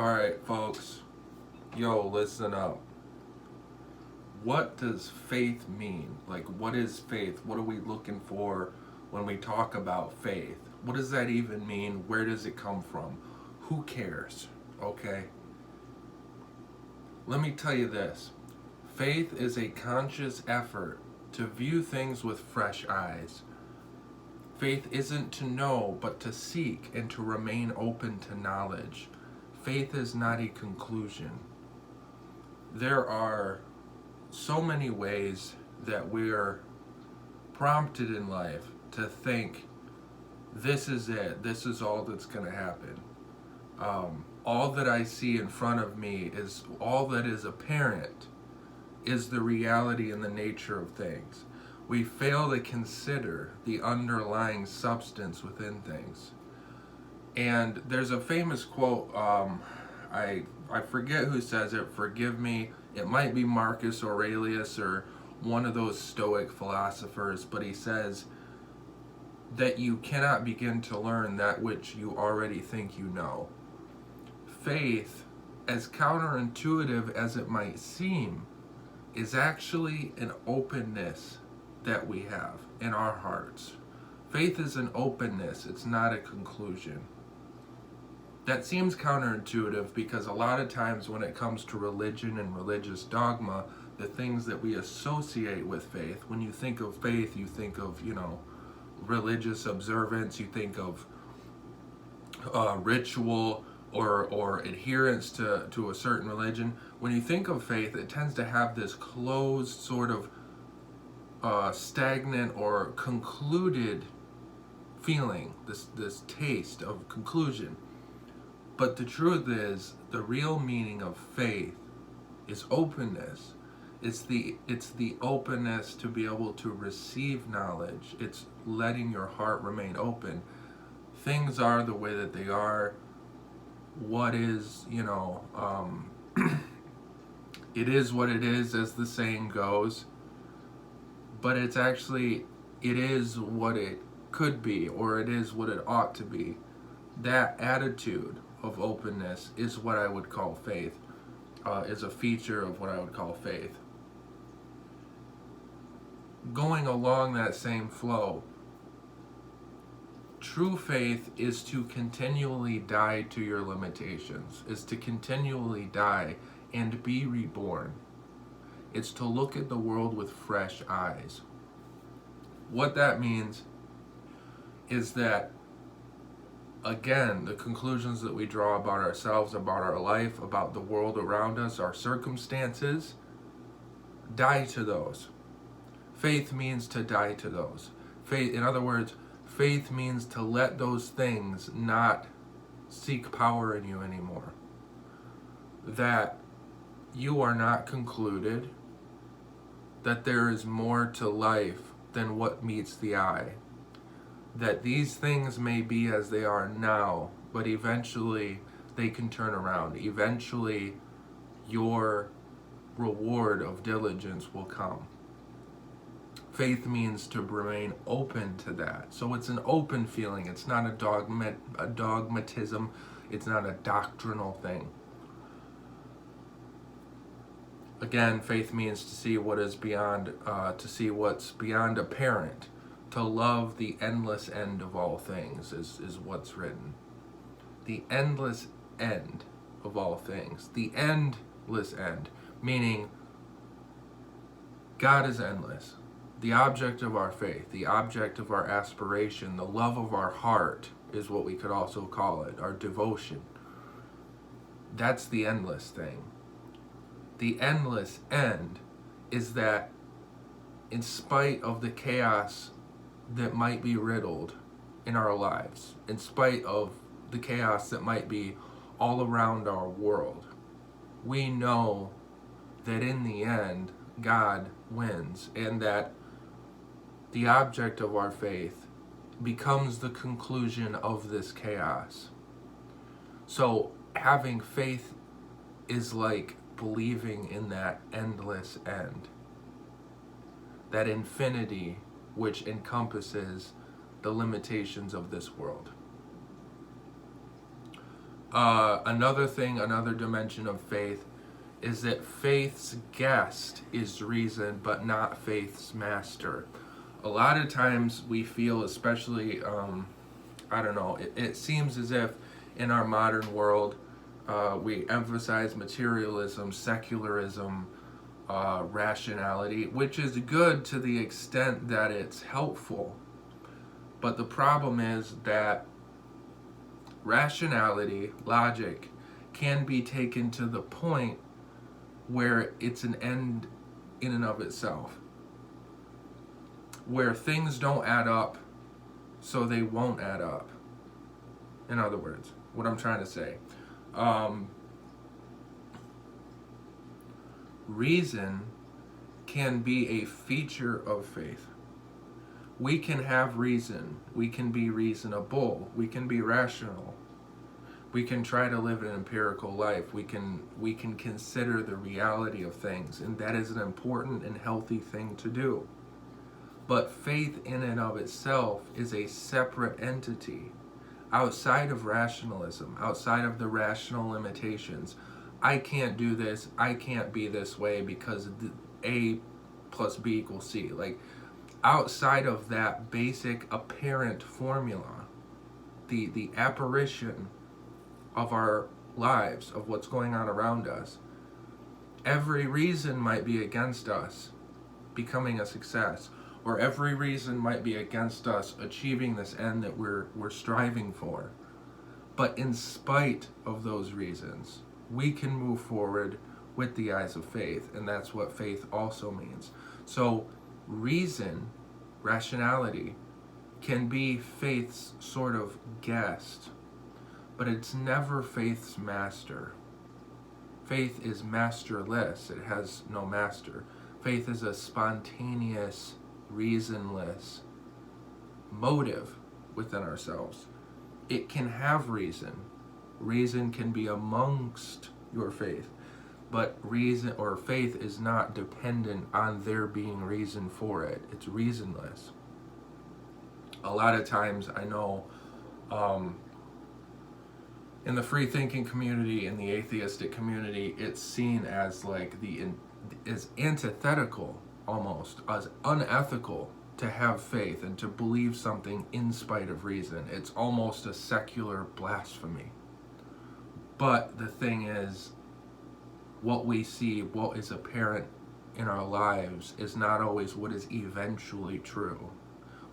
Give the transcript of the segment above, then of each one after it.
Alright, folks. Yo, listen up. What does faith mean? Like, what is faith? What are we looking for when we talk about faith? What does that even mean? Where does it come from? Who cares? Okay? Let me tell you this. Faith is a conscious effort to view things with fresh eyes. Faith isn't to know, but to seek and to remain open to knowledge. Faith is not a conclusion. There are so many ways that we're prompted in life to think, this is it, this is all that's going to happen. All that I see in front of me is all that is apparent is the reality and the nature of things. We fail to consider the underlying substance within things. And there's a famous quote, I forget who says it, forgive me. It might be Marcus Aurelius or one of those Stoic philosophers, but he says that you cannot begin to learn that which you already think you know. Faith, as counterintuitive as it might seem, is actually an openness that we have in our hearts. Faith is an openness, it's not a conclusion. That seems counterintuitive because a lot of times when it comes to religion and religious dogma, the things that we associate with faith, when you think of faith, you think of, religious observance, you think of ritual or adherence to a certain religion. When you think of faith, it tends to have this closed sort of stagnant or concluded feeling, this taste of conclusion. But the truth is, the real meaning of faith is openness. It's the openness to be able to receive knowledge. It's letting your heart remain open. Things are the way that they are. What is, it is what it is, as the saying goes. But it is what it could be, or it is what it ought to be. That attitude of openness is what I would call faith, is a feature of what I would call faith. Going along that same flow, true faith is to continually die to your limitations, is to continually die and be reborn. It's to look at the world with fresh eyes. What that means is that, again, the conclusions that we draw about ourselves, about our life, about the world around us, our circumstances, die to those. Faith means to die to those. Faith, in other words, faith means to let those things not seek power in you anymore. That you are not concluded, that there is more to life than what meets the eye. That these things may be as they are now, but eventually they can turn around. Eventually your reward of diligence will come. Faith means to remain open to that. So it's an open feeling. It's not a dogmatism. It's not a doctrinal thing. Again, faith means to see what is beyond, to see what's beyond apparent. To love the endless end of all things is what's written. The endless end of all things. The endless end, meaning God is endless. The object of our faith, the object of our aspiration, the love of our heart is what we could also call it, our devotion. That's the endless thing. The endless end is that in spite of the chaos that might be riddled in our lives, in spite of the chaos that might be all around our world, we know that in the end, God wins, and that the object of our faith becomes the conclusion of this chaos. So having faith is like believing in that endless end, that infinity which encompasses the limitations of this world. Another dimension of faith is that faith's guest is reason, but not faith's master. A lot of times we feel, especially, I don't know, it seems as if in our modern world, we emphasize materialism, secularism, rationality, which is good to the extent that it's helpful. But the problem is that rationality, logic, can be taken to the point where it's an end in and of itself. Where things don't add up, so they won't add up. In other words, what I'm trying to say. Reason can be a feature of faith. We can have reason. We can be reasonable. We can be rational. We can try to live an empirical life. We can consider the reality of things, and that is an important and healthy thing to do. But faith in and of itself is a separate entity outside of rationalism, outside of the rational limitations. I can't do this, I can't be this way because A plus B equals C. Like, outside of that basic apparent formula, the apparition of our lives, of what's going on around us, every reason might be against us becoming a success, or every reason might be against us achieving this end that we're striving for. But in spite of those reasons, we can move forward with the eyes of faith, and that's what faith also means. So reason, rationality, can be faith's sort of guest, but it's never faith's master. Faith is masterless. It has no master. Faith is a spontaneous, reasonless motive within ourselves. It can have reason. Reason can be amongst your faith, but reason or faith is not dependent on there being reason for it. It's reasonless. A lot of times I know in the free thinking community, in the atheistic community, it's seen as like is antithetical, almost as unethical, to have faith and to believe something in spite of reason. It's almost a secular blasphemy. But the thing is, what we see, what is apparent in our lives, is not always what is eventually true,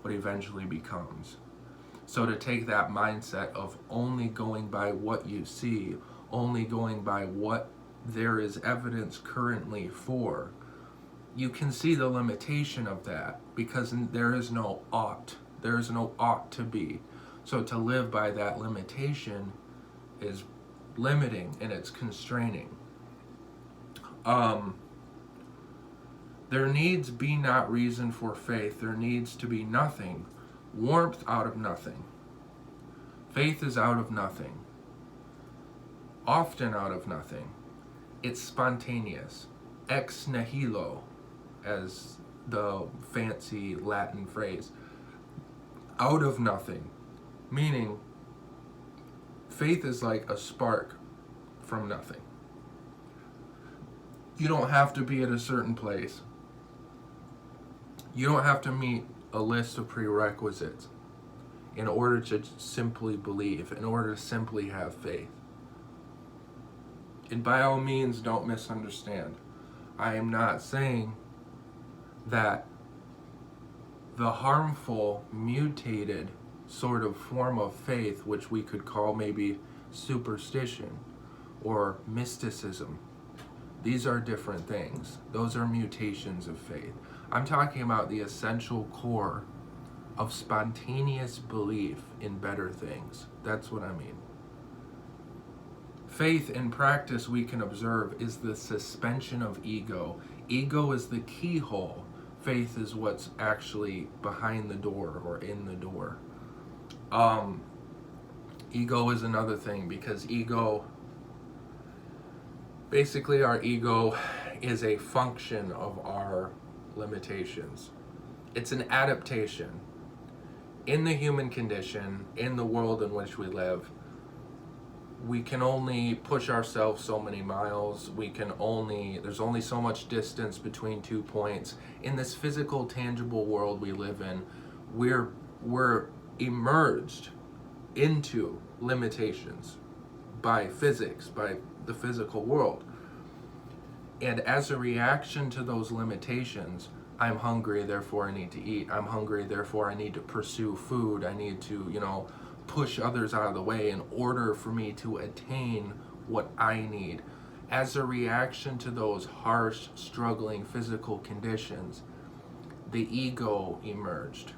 what eventually becomes. So to take that mindset of only going by what you see, only going by what there is evidence currently for, you can see the limitation of that, because there is no ought. There is no ought to be. So to live by that limitation is limiting and it's constraining. There needs be not reason for faith. There needs to be nothing. Warmth out of nothing. Faith is out of nothing. Often out of nothing. It's spontaneous. Ex nihilo, as the fancy Latin phrase. Out of nothing. Meaning, faith is like a spark from nothing. You don't have to be at a certain place. You don't have to meet a list of prerequisites in order to simply believe, in order to simply have faith. And by all means, don't misunderstand. I am not saying that the harmful, mutated sort of form of faith, which we could call maybe superstition or mysticism, these are different things. Those are mutations of faith. I'm talking about the essential core of spontaneous belief in better things. That's what I mean. Faith in practice, we can observe, is the suspension of ego. Ego is the keyhole. Faith is what's actually behind the door or in the door. Ego is another thing, because basically our ego is a function of our limitations. It's an adaptation. In the human condition, in the world in which we live, we can only push ourselves so many miles. There's only so much distance between 2 points. In this physical, tangible world we live in, we're emerged into limitations by physics, by the physical world. And as a reaction to those limitations, I'm hungry, therefore I need to eat. I'm hungry, therefore I need to pursue food. I need to, push others out of the way in order for me to attain what I need. As a reaction to those harsh, struggling physical conditions, the ego emerged.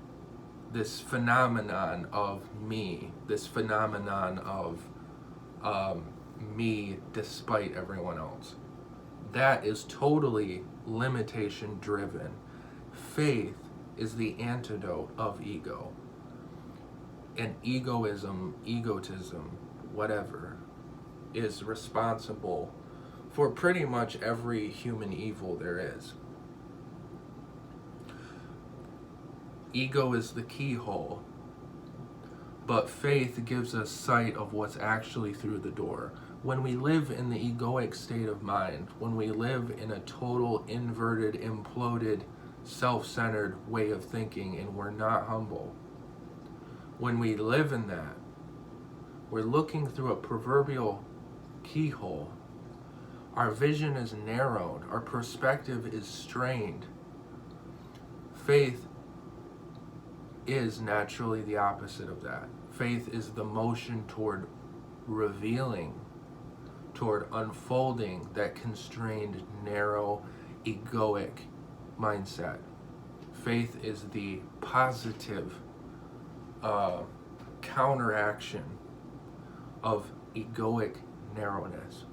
This phenomenon of me, this phenomenon of me despite everyone else. That is totally limitation driven. Faith is the antidote of ego. And egotism, whatever, is responsible for pretty much every human evil there is. Ego is the keyhole, but faith gives us sight of what's actually through the door. When we live in the egoic state of mind, when we live in a total inverted, imploded, self-centered way of thinking, and we're not humble, when we live in that, we're looking through a proverbial keyhole. Our vision is narrowed, our perspective is strained. Faith is naturally the opposite of that. Faith is the motion toward revealing, toward unfolding that constrained, narrow, egoic mindset. Faith is the positive counteraction of egoic narrowness.